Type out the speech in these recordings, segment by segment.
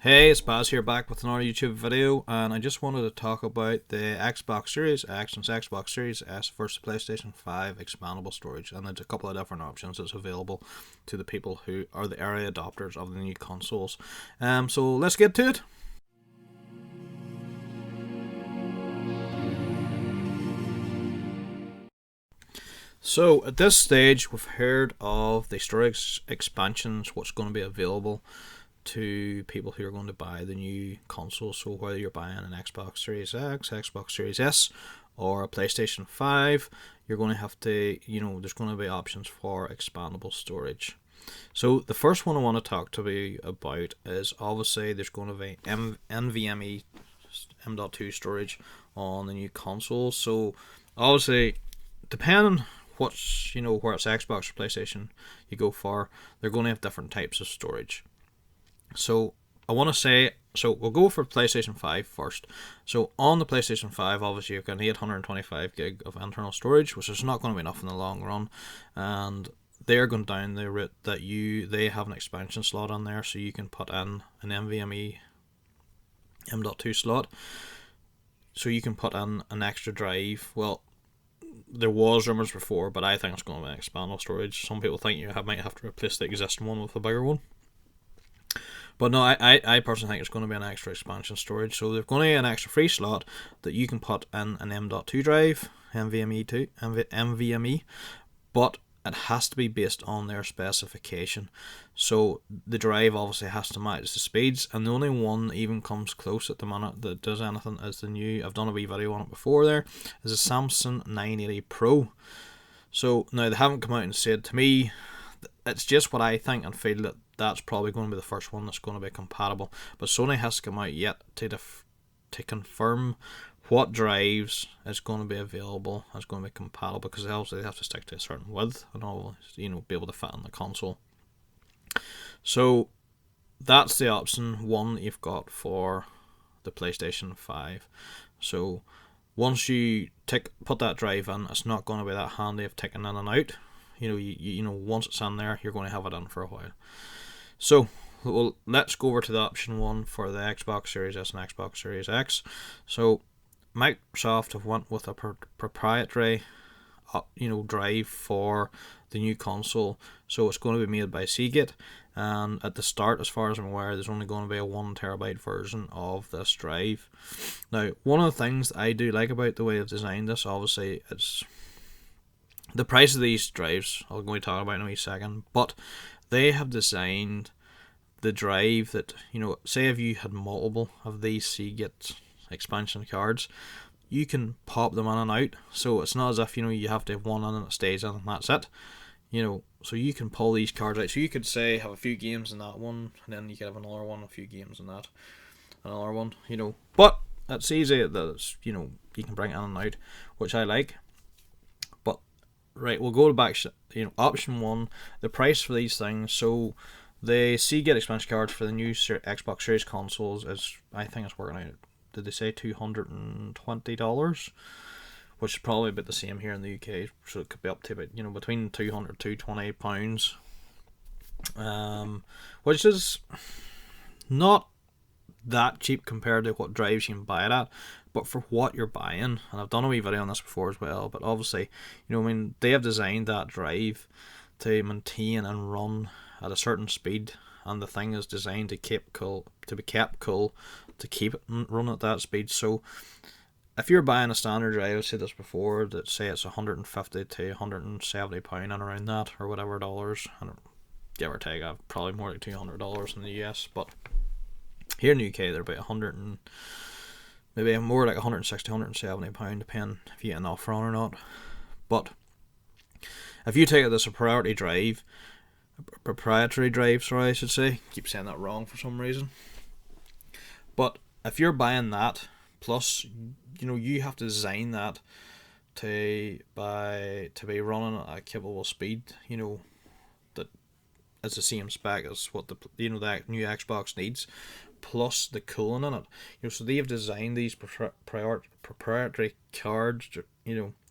Hey, it's Baz here back with another YouTube video, and I just wanted to talk about the Xbox Series X and Xbox Series S versus PlayStation 5 expandable storage, and there's a couple of different options that's available to the people who are the early adopters of the new consoles. So let's get to it. So at this stage, we've heard of the storage expansions, what's going to be available to people who are going to buy the new console. So whether you're buying an Xbox Series X, Xbox Series S, or a PlayStation 5, you're going to have to, there's going to be options for expandable storage. So the first one I want to talk to you about is obviously there's going to be NVMe M.2 storage on the new console. So obviously, depending what's where it's Xbox or PlayStation you go for, they're going to have different types of storage. So I want to say, so we'll go for PlayStation 5 first. So on the PlayStation 5, obviously you've got an 825 gig of internal storage, which is not going to be enough in the long run, and they're going down the route that they have an expansion slot on there, so you can put in an NVMe M.2 slot, so you can put in an extra drive. Well, there was rumours before, but I think it's going to be expandable storage. Some people think you might have to replace the existing one with a bigger one. But no, I personally think it's going to be an extra expansion storage. So they're going to get an extra free slot that you can put in an M.2 drive, NVMe, but it has to be based on their specification. So the drive obviously has to match the speeds, and the only one that even comes close at the minute that does anything is the new, I've done a wee video on it before there, is a Samsung 980 Pro. So now they haven't come out and said to me, it's just what I think and feel that that's probably going to be the first one that's going to be compatible. But Sony has to come out yet to confirm what drives is going to be available, is going to be compatible, because obviously they have to stick to a certain width and all, be able to fit on the console. So that's the option one that you've got for the PlayStation 5. So once you put that drive in, it's not going to be that handy of taking in and out. Once it's in there, you're going to have it in for a while. So, let's go over to the option one for the Xbox Series S and Xbox Series X. So, Microsoft have went with a proprietary, drive for the new console. So it's going to be made by Seagate, and at the start, as far as I'm aware, there's only going to be a 1TB version of this drive. Now, one of the things I do like about the way they've designed this, obviously, it's the price of these drives. I'm going to talk about in a wee second, but they have designed the drive that, say if you had multiple of these Seagate expansion cards, you can pop them in and out. So it's not as if, you have to have one in and it stays in and that's it. So you can pull these cards out. So you could say have a few games in that one, and then you could have another one, a few games in that, another one, But it's easy that it's, you can bring it in and out, which I like. Right, we'll go back. Option one, the price for these things. So the Seagate expansion cards for the new Xbox Series consoles is, I think it's working out. Did they say $220? Which is probably about the same here in the UK. So it could be up to about between £200 £220, which is not that cheap compared to what drives you can buy it at. But for what you're buying, and I've done a wee video on this before as well, but obviously, they have designed that drive to maintain and run at a certain speed, and the thing is designed to be kept cool, to keep it run at that speed. So if you're buying a standard drive, I've said this before, that say it's £150 to £170 and around that, or whatever dollars, and give or take, probably more like $200 in the US, but here in the UK they're about maybe more like £160, £170, depending if you get an offer on or not. But if you take it as a proprietary drive, I should say, keep saying that wrong for some reason. But if you're buying that, plus you have to design that to be running at a capable speed, that is the same spec as what the new Xbox needs, plus the cooling in it. So they've designed these proprietary cards,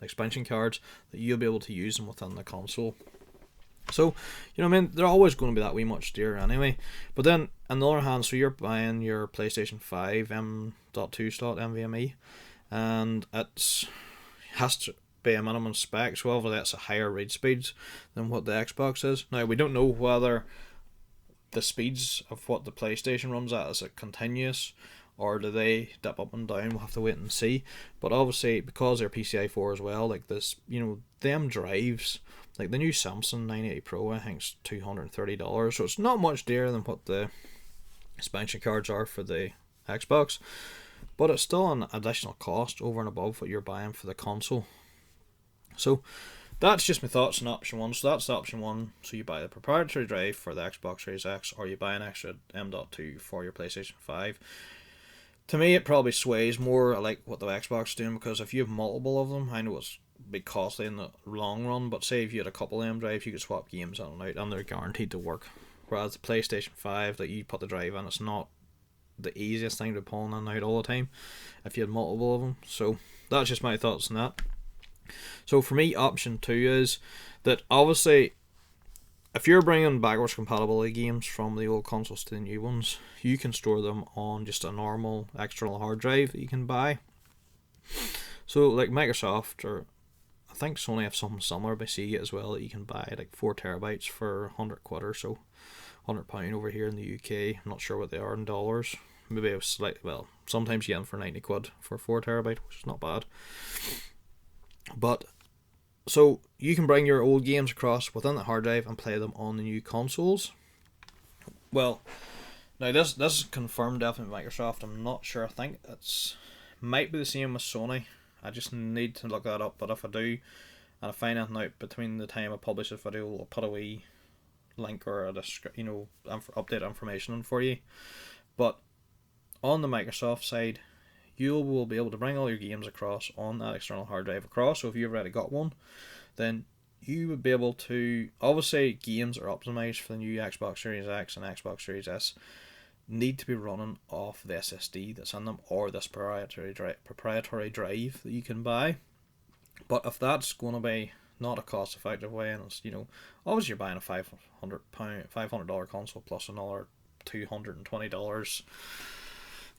expansion cards, that you'll be able to use them within the console. So, you know what I mean? They're always going to be that wee much dearer anyway. But then, on the other hand, so you're buying your PlayStation 5 M.2 slot NVMe, and it's has to be a minimum spec, so obviously that's a higher read speeds than what the Xbox is. Now, we don't know whether the speeds of what the PlayStation runs at is it continuous, or do they dip up and down? We'll have to wait and see. But obviously, because they're PCI 4 as well, like this, you know, them drives, like the new Samsung 980 Pro, I think it's $230, so it's not much dearer than what the expansion cards are for the Xbox, but it's still an additional cost over and above what you're buying for the console. So that's just my thoughts on option one. So that's option one. So you buy the proprietary drive for the Xbox Series X, or you buy an extra M.2 for your PlayStation 5. To me, it probably sways more like what the Xbox is doing, because if you have multiple of them, I know it's be costly in the long run, but say if you had a couple of M drives, you could swap games in and out, and they're guaranteed to work. Whereas the PlayStation 5, that you put the drive in, it's not the easiest thing to pull in and out all the time if you had multiple of them. So that's just my thoughts on that. So for me, option two is that obviously if you're bringing backwards compatibility games from the old consoles to the new ones, you can store them on just a normal external hard drive that you can buy. So like Microsoft, or I think Sony have something similar by Seagate as well, that you can buy like 4 terabytes for 100 quid or so, £100 over here in the UK. I'm not sure what they are in dollars. Maybe it was slightly, well, sometimes you get them for 90 quid for 4 terabyte, which is not bad. But so you can bring your old games across within the hard drive and play them on the new consoles. Well, now this is confirmed definitely by Microsoft. I'm not sure. I think it's might be the same with Sony. I just need to look that up. But if I do, and I find anything out between the time I publish this video, I'll put a wee link or a update information in for you. But on the Microsoft side, you will be able to bring all your games across on that external hard drive across. So if you've already got one, then you would be able to, obviously games are optimized for the new Xbox Series X and Xbox Series S, need to be running off the SSD that's in them, or this proprietary drive that you can buy. But if that's going to be not a cost effective way, and it's, you know, obviously you're buying a $500 console plus another $220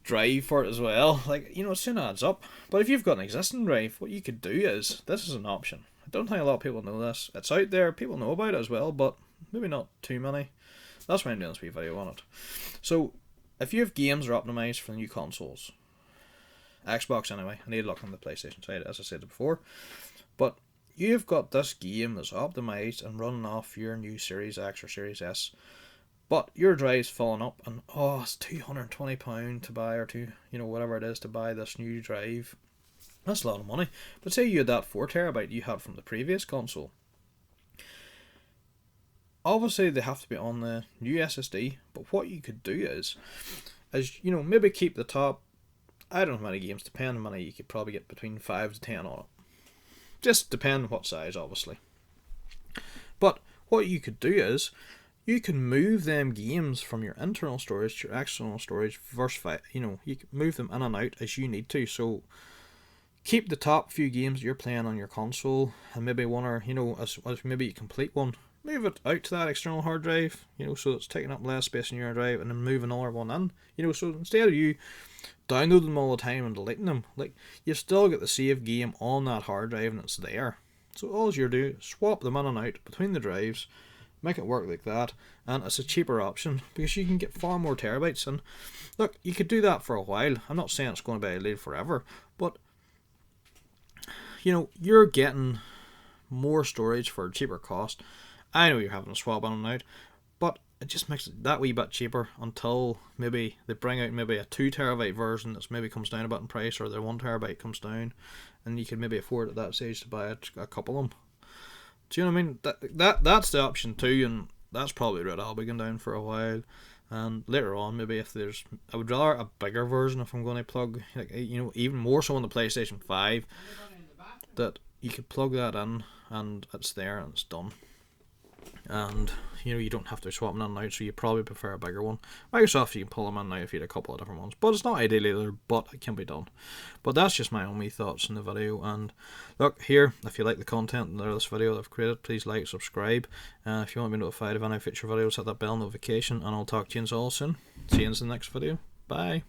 drive for it as well, like, you know, it soon adds up. But if you've got an existing drive, what you could do is, this is an option. I don't think a lot of people know this. It's out there, people know about it as well, but maybe not too many. That's why I'm doing this wee video on it. So if you have games that are optimized for the new consoles, Xbox anyway, I need to look on the PlayStation side as I said before, but you've got this game that's optimized and running off your new Series X or Series S, but your drive's falling up, and it's £220 to buy, or whatever it is to buy this new drive. That's a lot of money. But say you had that 4 terabyte you had from the previous console. Obviously they have to be on the new SSD, but what you could do is maybe keep the top, I don't know how many games, depending on how many, you could probably get between 5 to 10 on it. Just depending on what size, obviously. But what you could do is, you can move them games from your internal storage to your external storage you can move them in and out as you need to. So keep the top few games you're playing on your console, and maybe one, or as maybe you complete one, move it out to that external hard drive, so it's taking up less space in your drive, and then move another one in, so instead of you downloading them all the time and deleting them, like, you've still got the save game on that hard drive and it's there. So all you're doing is swap them in and out between the drives, make it work like that, and it's a cheaper option because you can get far more terabytes. And look, you could do that for a while. I'm not saying it's going to be delayed forever, but you're getting more storage for a cheaper cost. I know you're having to swap in and out, but it just makes it that wee bit cheaper until maybe they bring out maybe a 2 terabyte version that's maybe comes down a bit in price, or the 1 terabyte comes down, and you can maybe afford at that stage to buy a couple of them. Do you know what I mean? That's the option too, and that's probably where I'll be going down for a while. And later on, maybe if there's, I would rather a bigger version if I'm going to plug, like, even more so on the PlayStation 5, that you could plug that in and it's there and it's done. and you don't have to swap them in and out, so you probably prefer a bigger one. Microsoft, you can pull them in now if you had a couple of different ones, but it's not ideal either, but it can be done. But that's just my only thoughts in the video. And look here, if you like the content in this video that I've created, please like, subscribe, and if you want to be notified of any future videos, hit that bell notification, and I'll talk to you all soon. See you in the next video. Bye.